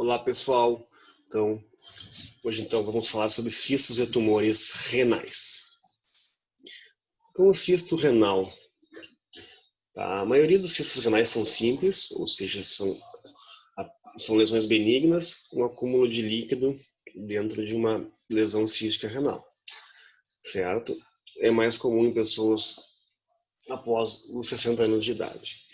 Olá pessoal, hoje vamos falar sobre cistos e tumores renais. Então o cisto renal, a maioria dos cistos renais são simples, ou seja, são lesões benignas com acúmulo de líquido dentro de uma lesão cística renal, certo? É mais comum em pessoas após os 60 anos de idade.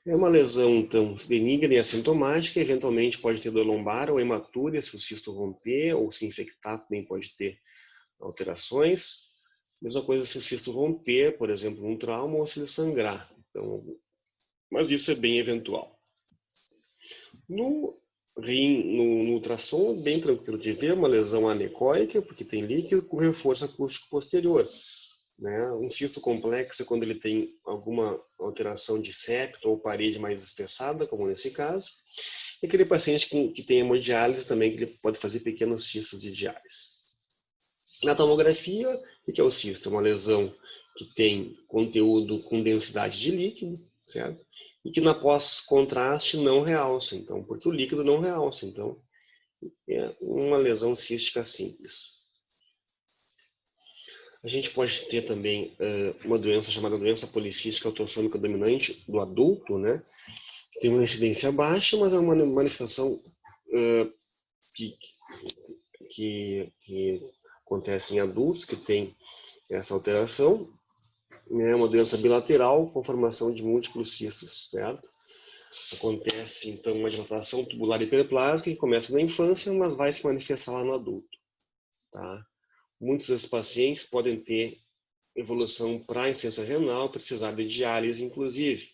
É uma lesão, então, benigna e assintomática, eventualmente pode ter dor lombar ou hematúria se o cisto romper, ou se infectar também pode ter alterações. Mesma coisa se o cisto romper, por exemplo, um trauma ou se ele sangrar. Então, mas isso é bem eventual. No ultrassom, bem tranquilo de ver, uma lesão anecoica, porque tem líquido com reforço acústico posterior. Um cisto complexo é quando ele tem alguma alteração de septo ou parede mais espessada, como nesse caso. E aquele paciente que tem hemodiálise também, que ele pode fazer pequenos cistos de diálise. Na tomografia, o que é o cisto? É uma lesão que tem conteúdo com densidade de líquido, certo? E que na pós-contraste não realça, então, porque o líquido não realça, então é uma lesão cística simples. A gente pode ter também uma doença chamada doença policística autossômica dominante do adulto, que tem uma incidência baixa, mas é uma manifestação que acontece em adultos que tem essa alteração. É uma doença bilateral com formação de múltiplos cistos, certo? Acontece, então, uma dilatação tubular hiperplásica que começa na infância, mas vai se manifestar lá no adulto, tá? Muitos desses pacientes podem ter evolução para insuficiência renal, precisar de diálise, inclusive.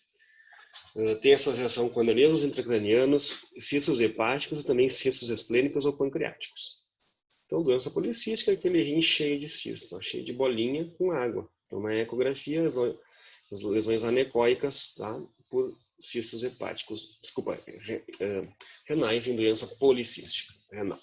Tem associação com aneurismas intracranianos, cistos hepáticos e também cistos esplênicos ou pancreáticos. Então, doença policística é aquele rim cheio de cisto, cheio de bolinha com água. Então, na ecografia, as lesões anecoicas, tá? Por cistos hepáticos, renais em doença policística renal.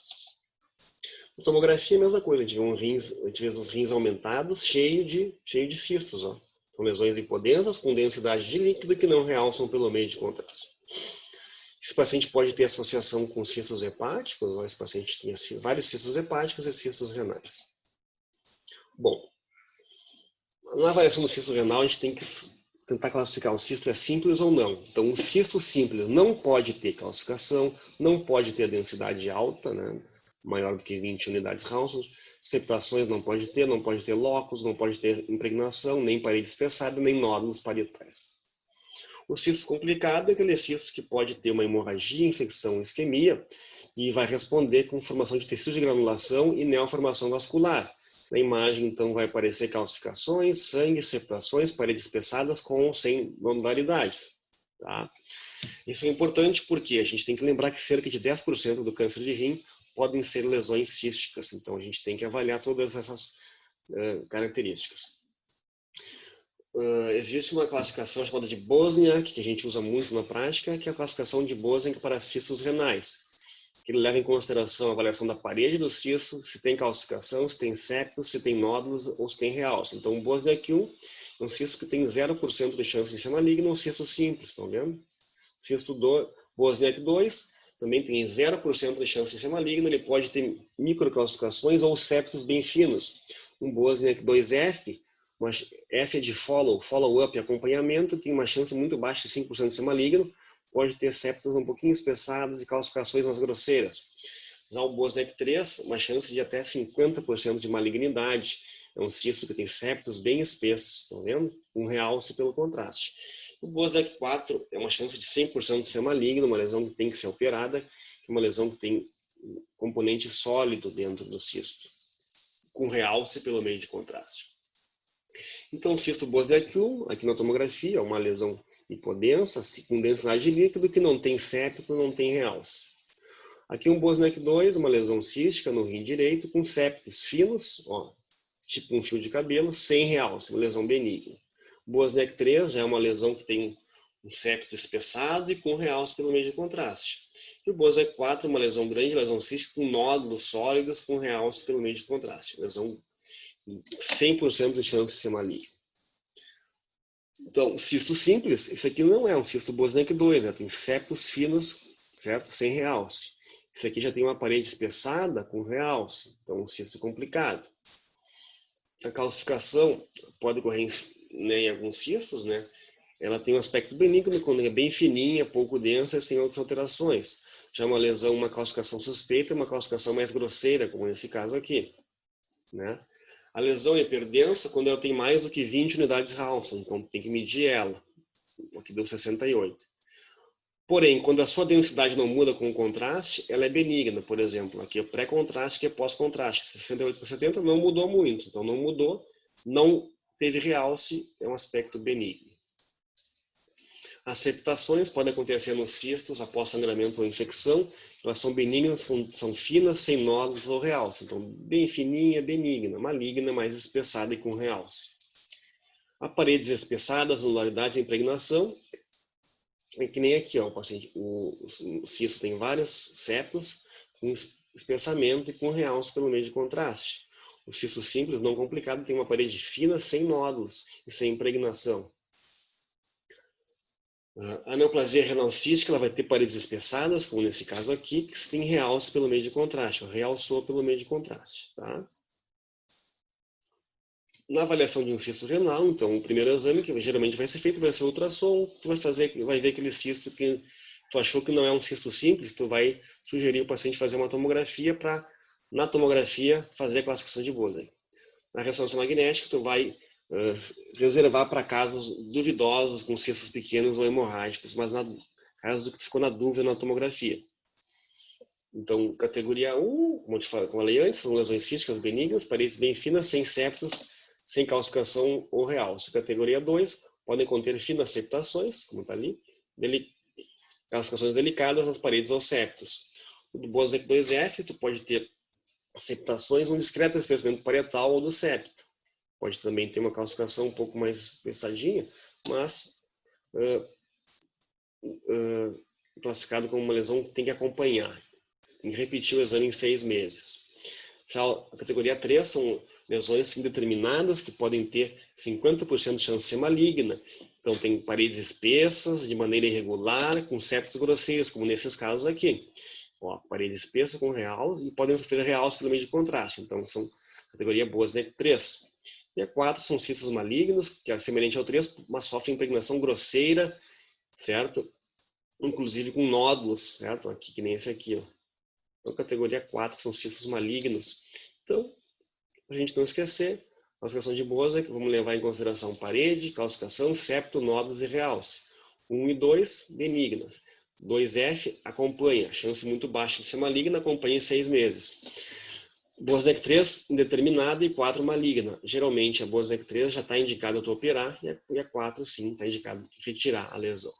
Na tomografia, a mesma coisa, a gente vê os rins aumentados, cheio de cistos, ó. São lesões hipodensas com densidade de líquido que não realçam pelo meio de contraste. Esse paciente pode ter associação com cistos hepáticos, esse paciente tinha vários cistos hepáticos e cistos renais. Bom, na avaliação do cisto renal, a gente tem que tentar classificar o cisto é simples ou não. Então, um cisto simples não pode ter calcificação, não pode ter densidade alta, maior do que 20 unidades Raunson, septações não pode ter locus, não pode ter impregnação, nem parede espessada, nem nódulos parietais. O cisto complicado é aquele cisto que pode ter uma hemorragia, infecção, isquemia, e vai responder com formação de tecido de granulação e neoformação vascular. Na imagem, então, vai aparecer calcificações, sangue, septações, paredes espessadas com ou sem nodularidades. Tá? Isso é importante porque a gente tem que lembrar que cerca de 10% do câncer de rim podem ser lesões císticas. Então, a gente tem que avaliar todas essas características. Existe uma classificação chamada de Bosniak, que a gente usa muito na prática, que é a classificação de Bosniak para cistos renais, que ele leva em consideração a avaliação da parede do cisto, se tem calcificação, se tem septos, se tem nódulos ou se tem realce. Então, o Bosniak 1 é um cisto que tem 0% de chance de ser maligno, um cisto simples, estão vendo? Cisto Bosniak 2 também tem 0% de chance de ser maligno, ele pode ter microcalcificações ou septos bem finos. Um Bosniak 2F, F é de follow-up e acompanhamento, tem uma chance muito baixa de 5% de ser maligno, pode ter septos um pouquinho espessados e calcificações mais grosseiras. Já o Bosniak 3, uma chance de até 50% de malignidade, é um cisto que tem septos bem espessos, estão vendo? Um realce pelo contraste. O Bosniak 4 é uma chance de 100% de ser maligno, uma lesão que tem que ser operada, que é uma lesão que tem um componente sólido dentro do cisto, com realce pelo meio de contraste. Então, o cisto Bosniak 1, aqui na tomografia, é uma lesão hipodensa, com densidade de líquido, que não tem septo, não tem realce. Aqui um Bosniak 2, uma lesão cística no rim direito, com septos finos, tipo um fio de cabelo, sem realce, uma lesão benigna. Bosniak 3 já é uma lesão que tem um septo espessado e com realce pelo meio de contraste. E o Bosniak 4, uma lesão grande, lesão cística com nódulos sólidos com realce pelo meio de contraste. Lesão 100% de chance de ser maligno. Então, cisto simples, isso aqui não é um cisto Bosniak 2, tem septos finos, certo? Sem realce. Isso aqui já tem uma parede espessada com realce, então um cisto complicado. A calcificação pode ocorrer em alguns cistos, né? Ela tem um aspecto benigno, quando é bem fininha, pouco densa, sem outras alterações. Já uma lesão, uma calcificação suspeita, uma calcificação mais grosseira, como nesse caso aqui, né? A lesão é hiperdensa quando ela tem mais do que 20 unidades Raulston, então tem que medir ela. Aqui deu 68. Porém, quando a sua densidade não muda com o contraste, ela é benigna, por exemplo. Aqui é pré-contraste, aqui é pós-contraste. 68 por 70 não mudou muito, então não mudou, não teve realce, é um aspecto benigno. As septações podem acontecer nos cistos após sangramento ou infecção. Elas são benignas, são finas, sem nódulos ou realce. Então, bem fininha, benigna. Maligna, mais espessada e com realce. Há paredes espessadas, anularidades e impregnação. É que nem aqui, ó, o paciente, o cisto tem vários septos com espessamento e com realce pelo meio de contraste. O cisto simples, não complicado, tem uma parede fina, sem nódulos e sem impregnação. A neoplasia renal cística, ela vai ter paredes espessadas, como nesse caso aqui, que tem realce pelo meio de contraste, ou realçou pelo meio de contraste, tá? Na avaliação de um cisto renal, então, o primeiro exame que geralmente vai ser feito vai ser o ultrassom, tu vai ver aquele cisto que tu achou que não é um cisto simples, tu vai sugerir o paciente fazer uma tomografia para, na tomografia, fazer a classificação de Bose. Na ressonância magnética, tu vai reservar para casos duvidosos, com cistos pequenos ou hemorrágicos, mas casos que ficou na dúvida na tomografia. Então, categoria 1, como eu falei antes, são lesões císticas benignas, paredes bem finas, sem septos, sem calcificação ou realce. Categoria 2, podem conter finas septações, como está ali, calcificações delicadas nas paredes ou septos. O do Bose 2F, tu pode ter septações, um discreto espessamento parietal ou do septo. Pode também ter uma calcificação um pouco mais espessadinha, mas classificado como uma lesão que tem que acompanhar. Tem que repetir o exame em 6 meses. Já a categoria 3 são lesões indeterminadas, que podem ter 50% de chance de ser maligna. Então, tem paredes espessas, de maneira irregular, com septos grosseiros, como nesses casos aqui. Ó, parede espessa com realce, e podem sofrer realce pelo meio de contraste. Então, são categoria Bose 3. E a 4 são cistos malignos, que é semelhante ao 3, mas sofrem impregnação grosseira, certo? Inclusive com nódulos, certo? Aqui, que nem esse aqui, ó. Então, categoria 4 são cistos malignos. Então, para a gente não esquecer, a classificação de Bose, que vamos levar em consideração parede, calcificação, septo, nódulos e realce. 1 e 2, benignas. 2F, acompanha, chance muito baixa de ser maligna, acompanha em 6 meses. Bose 3, indeterminada, e 4, maligna. Geralmente, a Bose 3 já está indicada para operar, e a 4, sim, está indicada retirar a lesão.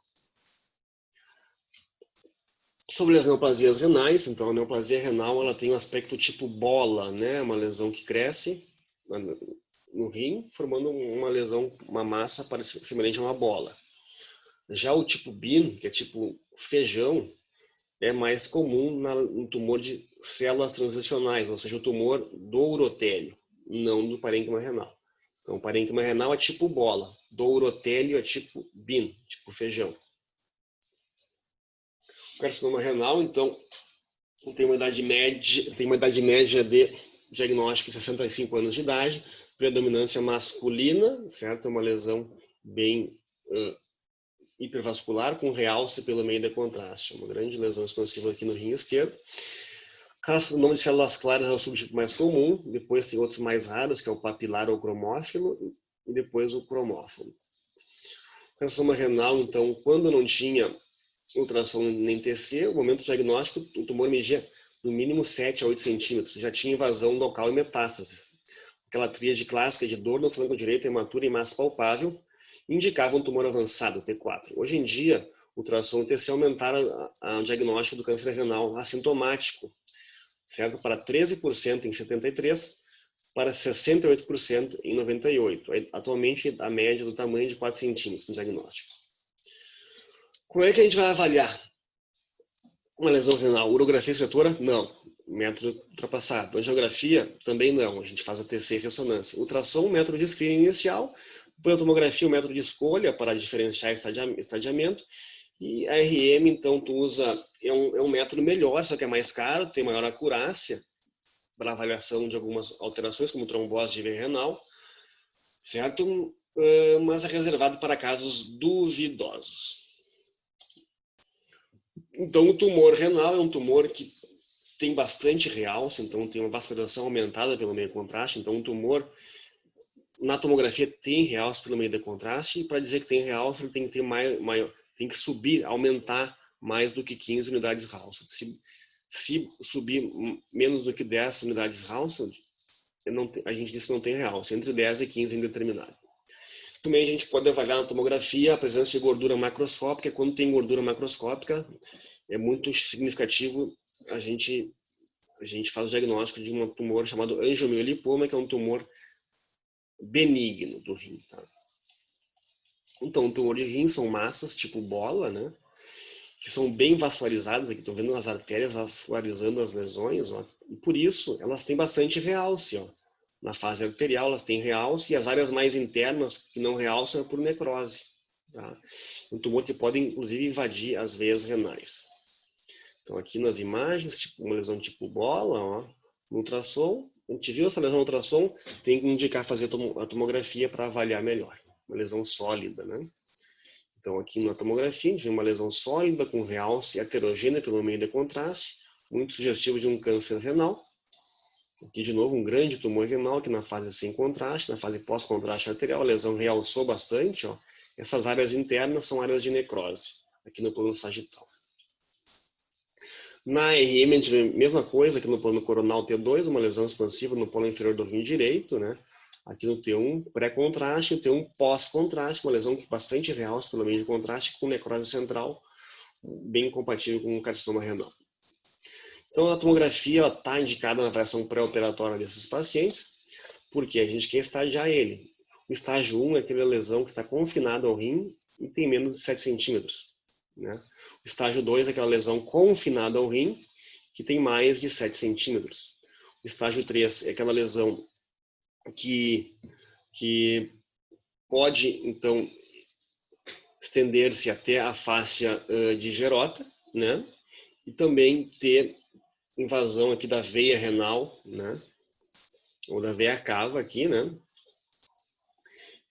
Sobre as neoplasias renais, então a neoplasia renal ela tem um aspecto tipo bola, né? Uma lesão que cresce no rim, formando uma lesão, uma massa semelhante a uma bola. Já o tipo BIN, que é tipo feijão, é mais comum no tumor de células transicionais, ou seja, o tumor do urotélio, não do parênquima renal. Então, o parênquima renal é tipo bola, do urotélio é tipo BIN, tipo feijão. O carcinoma renal, então, tem uma idade média de diagnóstico de 65 anos de idade, predominância masculina, certo? É uma lesão bem hipervascular, com realce pelo meio de contraste. Uma grande lesão expansiva aqui no rim esquerdo. Carcinoma de células claras é o subtipo mais comum, depois tem outros mais raros, que é o papilar ou cromófilo, e depois o cromófilo. O carcinoma renal, então, quando não tinha ultrassom nem TC, o momento diagnóstico, o tumor media no mínimo 7 a 8 centímetros, já tinha invasão local e metástases. Aquela tríade clássica de dor no flanco direito, hematura e massa palpável, indicava um tumor avançado, T4. Hoje em dia, o ultrassom e TC aumentaram o diagnóstico do câncer renal assintomático, certo? Para 13% em 73, para 68% em 98. Atualmente, a média do tamanho de 4 centímetros no diagnóstico. Como é que a gente vai avaliar uma lesão renal? Urografia escritora? Não. Método ultrapassado. Angiografia? Também não. A gente faz a TC e ressonância. Ultrassom, método de screening inicial. Depois a tomografia, o método de escolha para diferenciar estadiamento. E a RM, então, tu usa, é um método melhor, só que é mais caro, tem maior acurácia para avaliação de algumas alterações, como trombose de veia renal, certo? Mas é reservado para casos duvidosos. Então, o tumor renal é um tumor que tem bastante realce, então tem uma vascularização aumentada pelo meio de contraste, então um tumor na tomografia tem realce pelo meio de contraste, e para dizer que tem realce, ele tem que ter maior, tem que subir, aumentar mais do que 15 unidades Rauscher. Se subir menos do que 10 unidades Rauscher, a gente diz que não tem realce, entre 10 e 15 indeterminado. Também a gente pode avaliar na tomografia a presença de gordura macroscópica. Quando tem gordura macroscópica, é muito significativo, a gente faz o diagnóstico de um tumor chamado angiomiolipoma, que é um tumor benigno do rim. Tá? Então, o tumor de rim são massas tipo bola, né? Que são bem vascularizadas. Aqui estão vendo as artérias vascularizando as lesões, ó, e por isso elas têm bastante realce. Ó. Na fase arterial elas têm realce, e as áreas mais internas que não realçam é por necrose. Tá? Um tumor que pode inclusive invadir as veias renais. Então aqui nas imagens, tipo, uma lesão tipo bola, ó, no ultrassom, a gente viu essa lesão no ultrassom, tem que indicar fazer a tomografia para avaliar melhor. Uma lesão sólida, né? Então aqui na tomografia, a gente vê uma lesão sólida com realce heterogênea pelo meio de contraste, muito sugestivo de um câncer renal. Aqui de novo um grande tumor renal, que na fase sem contraste, na fase pós-contraste arterial, a lesão realçou bastante. Ó. Essas áreas internas são áreas de necrose, aqui no plano sagital. Na RM, a gente vê a mesma coisa aqui no plano coronal T2, uma lesão expansiva no polo inferior do rim direito, né? Aqui no T1 pré-contraste, o T1 pós-contraste, uma lesão que bastante realce pelo meio de contraste, com necrose central, bem compatível com o carcinoma renal. Então, a tomografia está indicada na avaliação pré-operatória desses pacientes, porque a gente quer estadiar ele. O estágio 1 é aquela lesão que está confinada ao rim e tem menos de 7 centímetros. Né? O estágio 2 é aquela lesão confinada ao rim, que tem mais de 7 centímetros. O estágio 3 é aquela lesão que pode, então, estender-se até a fáscia de Gerota, né? E também ter invasão aqui da veia renal, né? Ou da veia cava aqui, né?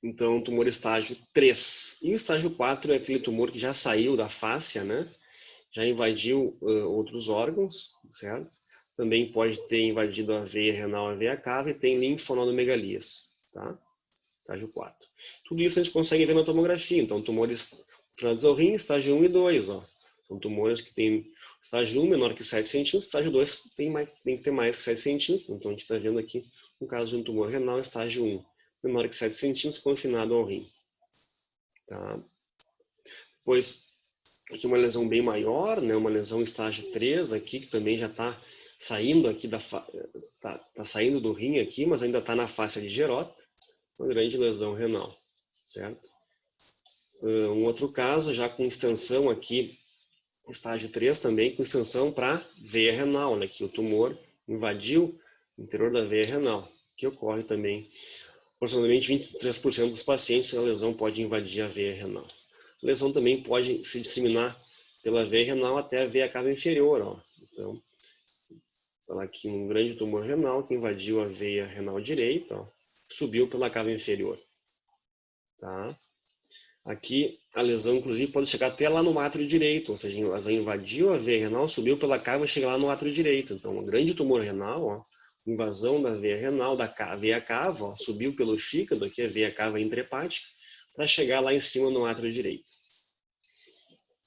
Então, tumor estágio 3. E o estágio 4 é aquele tumor que já saiu da fáscia, né? Já invadiu outros órgãos, certo? Também pode ter invadido a veia renal, a veia cava, e tem linfonodomegalias, tá? Estágio 4. Tudo isso a gente consegue ver na tomografia. Então, tumores frentes ao rim, estágio 1 e 2, ó. São tumores que têm estágio 1 menor que 7 centímetros, estágio 2 tem que ter mais que 7 centímetros. Então, a gente está vendo aqui um caso de um tumor renal, estágio 1, menor que 7 centímetros, confinado ao rim. Tá? Depois, aqui uma lesão bem maior, né? Uma lesão estágio 3 aqui, que também já está saindo aqui tá saindo do rim aqui, mas ainda está na fáscia de Gerota, uma grande lesão renal, certo? Um outro caso, já com extensão aqui, estágio 3 também, com extensão para veia renal, né? Que o tumor invadiu o interior da veia renal, que ocorre também, aproximadamente 23% dos pacientes, a lesão pode invadir a veia renal. A lesão também pode se disseminar pela veia renal até a veia cava inferior, ó. Então, aqui um grande tumor renal que invadiu a veia renal direita, ó, subiu pela cava inferior. Tá? Aqui a lesão, inclusive, pode chegar até lá no átrio direito, ou seja, ela invadiu a veia renal, subiu pela cava e chega lá no átrio direito. Então, um grande tumor renal, ó, invasão da veia renal, da veia cava, ó, subiu pelo fígado, aqui a veia cava intrahepática, para chegar lá em cima no átrio direito.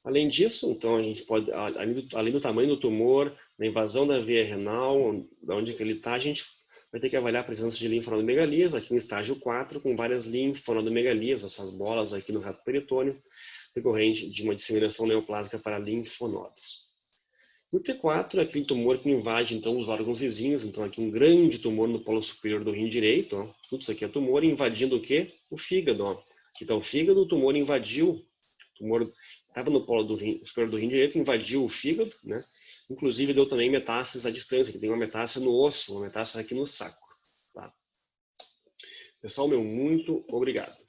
Além disso, então, a gente pode, além do tamanho do tumor, da invasão da veia renal, de onde que ele está, a gente vai ter que avaliar a presença de linfonodomegalias, aqui no estágio 4, com várias linfonodomegalias, essas bolas aqui no reto peritônio, decorrente de uma disseminação neoplásica para linfonodos. O T4 é aquele tumor que invade, então, os órgãos vizinhos, então aqui um grande tumor no polo superior do rim direito, ó, tudo isso aqui é tumor, invadindo o quê? O fígado, ó. Aqui está o fígado, o tumor invadiu, o tumor estava no polo do rim, superior do rim direito, invadiu o fígado, né? Inclusive deu também metástases à distância, que tem uma metástase no osso, uma metástase aqui no saco. Tá? Pessoal, muito obrigado.